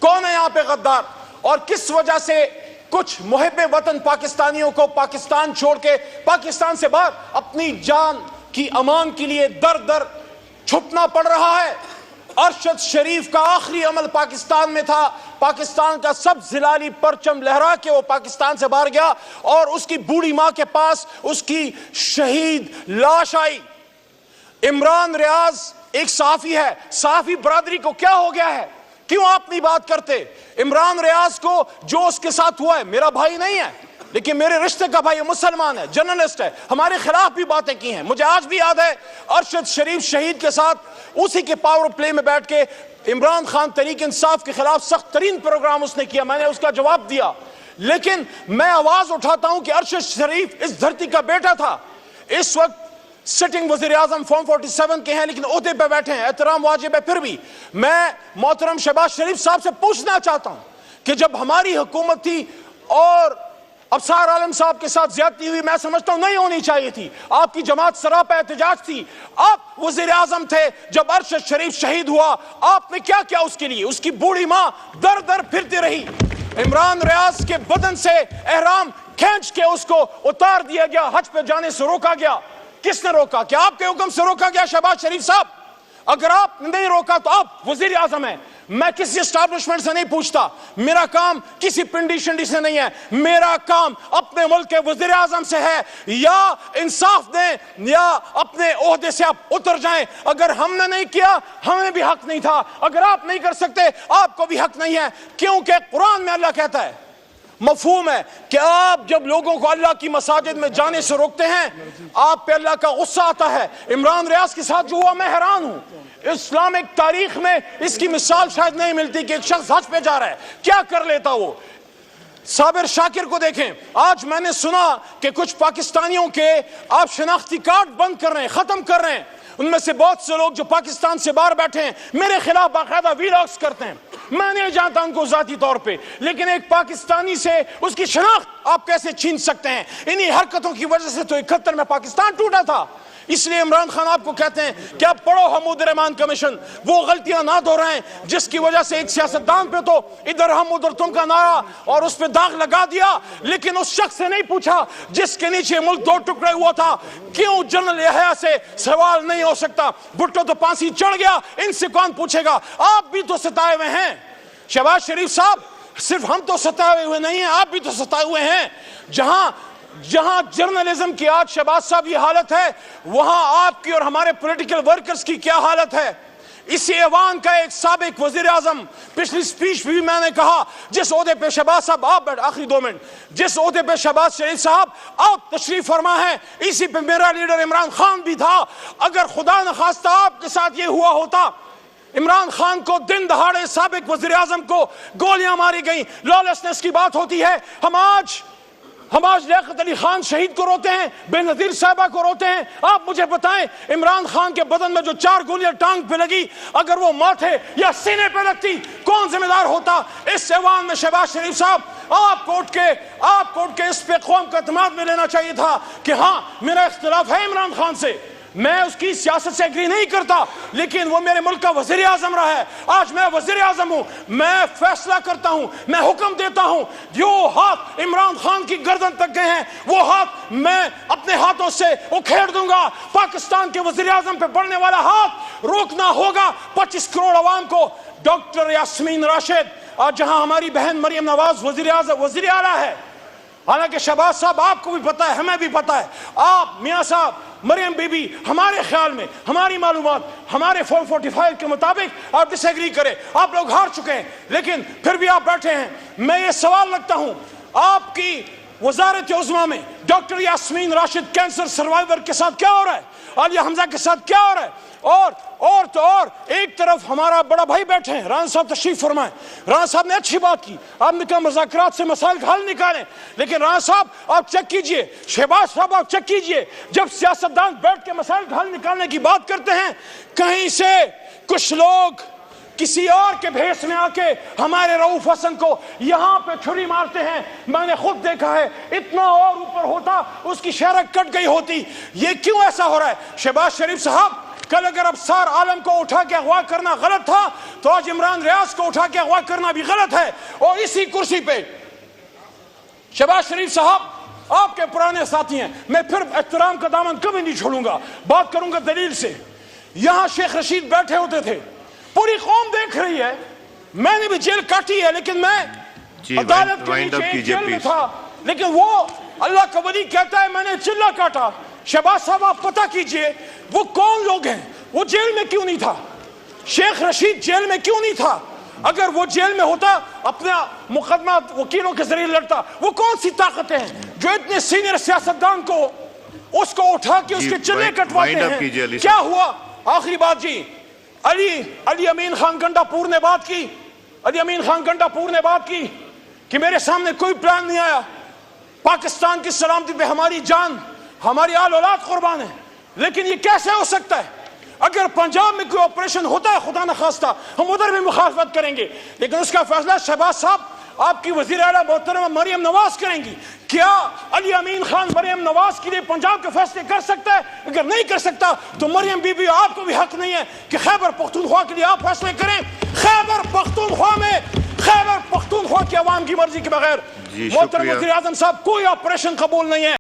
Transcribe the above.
کون ہے یہاں پہ غدار؟ اور کس وجہ سے کچھ محب وطن پاکستانیوں کو پاکستان چھوڑ کے پاکستان سے باہر اپنی جان کی امان کے لیے در در چھپنا پڑ رہا ہے؟ ارشد شریف کا آخری عمل پاکستان میں تھا، پاکستان کا سب زلالی پرچم لہرا کے وہ پاکستان سے باہر گیا اور اس کی بوڑھی ماں کے پاس اس کی شہید لاش آئی۔ عمران ریاض ایک صحافی ہے، صحافی برادری کو کیا ہو گیا ہے؟ کیوں آپ نہیں بات کرتے؟ عمران ریاض کو جو اس کے ساتھ ہوا ہے، میرا بھائی نہیں ہے لیکن میرے رشتے کا بھائی، مسلمان ہے، جرنلسٹ ہے، ہمارے خلاف بھی باتیں کی ہیں۔ مجھے آج بھی یاد ہے ارشد شریف شہید کے ساتھ اسی کے پاور پلے میں بیٹھ کے عمران خان تحریک انصاف کے خلاف سخت ترین پروگرام اس نے کیا، میں نے اس کا جواب دیا، لیکن میں آواز اٹھاتا ہوں کہ ارشد شریف اس دھرتی کا بیٹا تھا، اس وقت سٹنگ وزیر اعظم فارم 47 کے ہیں لیکن عہدے پہ بیٹھے ہیں، احترام واجب ہے۔ پھر بھی میں محترم شہباز شریف صاحب سے پوچھنا چاہتا ہوں کہ جب ہماری حکومت تھی اور ابصار عالم صاحب کے ساتھ زیادتی ہوئی، میں سمجھتا ہوں نہیں ہونی چاہیے تھی، آپ کی جماعت سراپا احتجاج تھی، آپ وزیر اعظم تھے جب ارشد شریف شہید ہوا، آپ نے کیا کیا اس کے لیے؟ اس کی بوڑھی ماں در در پھرتی رہی، عمران ریاض کے بدن سے احرام کھینچ کے اس کو اتار دیا گیا، حج پہ جانے سے روکا گیا۔ کس نے روکا؟ کیا آپ کے حکم سے روکا گیا شہباز شریف صاحب؟ اگر آپ نہیں روکا تو آپ وزیر اعظم ہیں، میں کسی اسٹیبلشمنٹ سے نہیں پوچھتا، میرا کام کسی پنڈی شنڈی سے نہیں ہے، میرا کام اپنے ملک کے وزیر اعظم سے ہے، یا انصاف دیں یا اپنے عہدے سے آپ اتر جائیں۔ اگر ہم نے نہیں کیا ہمیں بھی حق نہیں تھا، اگر آپ نہیں کر سکتے آپ کو بھی حق نہیں ہے، کیونکہ قرآن میں اللہ کہتا ہے، مفہوم ہے کہ آپ جب لوگوں کو اللہ کی مساجد میں جانے سے روکتے ہیں آپ پہ اللہ کا غصہ آتا ہے۔ عمران ریاض کے ساتھ جو ہوا میں حیران ہوں، اسلامک تاریخ میں اس کی مثال شاید نہیں ملتی کہ ایک شخص حج پہ جا رہا ہے، کیا کر لیتا وہ؟ صابر شاکر کو دیکھیں، آج میں نے سنا کہ کچھ پاکستانیوں کے آپ شناختی کارڈ بند کر رہے ہیں، ختم کر رہے ہیں، ان میں سے بہت سے لوگ جو پاکستان سے باہر بیٹھے ہیں میرے خلاف باقاعدہ ویلاگز کرتے ہیں، میں نہیں جانتا ان کو ذاتی طور پہ، لیکن ایک پاکستانی سے اس کی شناخت آپ کیسے چھین سکتے ہیں؟ انہی حرکتوں کی وجہ سے تو 71 میں پاکستان ٹوٹا تھا۔ اس لیے عمران خان آپ کو کہتے ہیں کہ آپ پڑھو حمود الرحمان کمیشن، وہ غلطیاں نہ دہرائیں جس کی وجہ سے ایک سیاستدان پہ تو ادھر ہم ادھر تم کا نعرہ اور اس پہ داغ لگا دیا، لیکن اس شخص سے نہیں پوچھا جس کے نیچے ملک دو ٹکڑے ہوا تھا۔ کیوں جنرل یحییٰ سے سوال نہیں ہو سکتا؟ بھٹو تو پھانسی چڑھ گیا، ان سے کون پوچھے گا؟ آپ بھی تو ستائے ہوئے ہیں شہباز شریف صاحب، صرف ہم تو ستائے ہوئے نہیں ہیں، آپ بھی تو ستائے ہوئے ہیں۔ جہاں جرنلزم کی آج شہباز صاحب یہ حالت ہے، وہاں آپ کی اور ہمارے پولیٹیکل ورکرز کی کیا حالت ہے؟ اسی ایوان کا ایک سابق وزیر اعظم، پچھلی سپیچ بھی میں نے کہا، جس عہدے پہ شہباز صاحب آپ بیٹھ، آخری 2 منٹ، جس عہدے پہ شہباز شریف صاحب آپ تشریف فرما ہیں، اسی پہ میرا لیڈر عمران خان بھی تھا۔ اگر خدا نخواستہ آپ کے ساتھ یہ ہوا ہوتا، عمران خان کو دن دہاڑے سابق وزیر اعظم کو گولیاں ماری گئیں، لالسنس کی بات ہوتی ہے، ہم آج لیاقت علی خان شہید کو روتے ہیں، بے نظیر صاحبہ کو روتے ہیں۔ آپ مجھے بتائیں عمران خان کے بدن میں جو 4 گولیاں ٹانگ پہ لگی، اگر وہ ماتھے یا سینے پہ لگتی کون ذمہ دار ہوتا؟ اس ایوان میں شہباز شریف صاحب آپ کو اٹھ کے اس پہ قوم کا اعتماد میں لینا چاہیے تھا کہ ہاں میرا اختلاف ہے عمران خان سے، میں اس کی سیاست سے ایگری نہیں کرتا، لیکن وہ میرے ملک کا وزیر اعظم رہا ہے، آج میں وزیر اعظم ہوں، میں فیصلہ کرتا ہوں، میں حکم دیتا ہوں، جو ہاتھ عمران خان کی گردن تک گئے ہیں وہ ہاتھ میں اپنے ہاتھوں سے اکھیڑ دوں گا۔ پاکستان کے وزیر اعظم پہ بڑھنے والا ہاتھ روکنا ہوگا۔ 25 کروڑ عوام کو ڈاکٹر یاسمین راشد، آج جہاں ہماری بہن مریم نواز وزیر اعلیٰ ہے، حالانکہ شہباز صاحب آپ کو بھی پتا ہے، ہمیں بھی پتا ہے، آپ میاں صاحب، مریم بی بی، ہمارے خیال میں، ہماری معلومات، ہمارے فارم 45 کے مطابق آپ ڈس ایگری کریں، آپ لوگ ہار چکے ہیں، لیکن پھر بھی آپ بیٹھے ہیں۔ میں یہ سوال رکھتا ہوں، آپ کی وزارت عظمیٰ میں doctor Yasmin Rashid cancer survivor کے ساتھ کیا ہو رہا ہے؟ عالیہ حمزہ کے ساتھ کیا ہو رہا ہے؟ اور ایک طرف ہمارا بڑا بھائی بیٹھے ہیں، رانا صاحب تشریف فرمائیں، رانا صاحب نے اچھی بات کی، آپ نے کہا مذاکرات سے مسائل کا حل نکالیں، لیکن رانا صاحب آپ چیک کیجئے، شہباز صاحب آپ چیک کیجئے، جب سیاستدان بیٹھ کے مسائل کا حل نکالنے کی بات کرتے ہیں، کہیں سے کچھ لوگ کسی اور کے بھیس میں آ کے ہمارے رؤوف حسن کو یہاں پہ چھری مارتے ہیں۔ میں نے خود دیکھا ہے، اتنا اور اوپر ہوتا اس کی شہرت کٹ گئی ہوتی۔ یہ کیوں ایسا ہو رہا ہے؟ شہباز شریف صاحب کل اگر ابصار عالم کو اٹھا کے اغوا کرنا غلط تھا تو آج عمران ریاض کو اٹھا کے اغوا کرنا بھی غلط ہے. اور اسی کرسی پہ شہباز شریف صاحب آپ کے پرانے ساتھی ہیں, میں پھر احترام کا دامن کبھی نہیں چھوڑوں گا, بات کروں گا دلیل سے. یہاں شیخ رشید بیٹھے ہوتے تھے, پوری قوم دیکھ رہی ہے, میں نے بھی جیل کاٹی ہے لیکن میں عدالت کے نیچے جیل میں تھا, لیکن وہ اللہ کا ولی کہتا ہے میں نے چلہ کاٹا. شہباز صاحب آپ پتہ کیجئے وہ کون لوگ ہیں, وہ جیل میں کیوں نہیں تھا, شیخ رشید جیل میں کیوں نہیں تھا؟ اگر وہ جیل میں ہوتا اپنا مقدمہ وکیلوں کے ذریعے لڑتا. وہ کون سی طاقتیں ہیں جو اتنے سینئر سیاستدان کو اس کو اٹھا کے اس کے چلے کٹواتے ہیں؟ کیا ہوا؟ آخری بات جی, علی امین خان گنڈا پور نے بات کی, علی امین خان گنڈا پور نے بات کی کہ میرے سامنے کوئی پلان نہیں آیا, پاکستان کی سلامتی پہ ہماری جان ہماری آل اولاد قربان ہے. لیکن یہ کیسے ہو سکتا ہے؟ اگر پنجاب میں کوئی آپریشن ہوتا ہے خدا نخواستہ ہم ادھر بھی مخالفت کریں گے, لیکن اس کا فیصلہ شہباز صاحب آپ کی وزیر اعلیٰ محترمہ مریم نواز کریں گی. کیا علی امین خان مریم نواز کے لیے پنجاب کے فیصلے کر سکتا ہے؟ اگر نہیں کر سکتا تو مریم بی بی آپ کو بھی حق نہیں ہے کہ خیبر پختونخوا کے لیے آپ فیصلے کریں. خیبر پختونخوا میں خیبر پختونخوا کی عوام کی مرضی کے بغیر محترم وزیر اعظم صاحب کوئی آپریشن قبول نہیں ہے.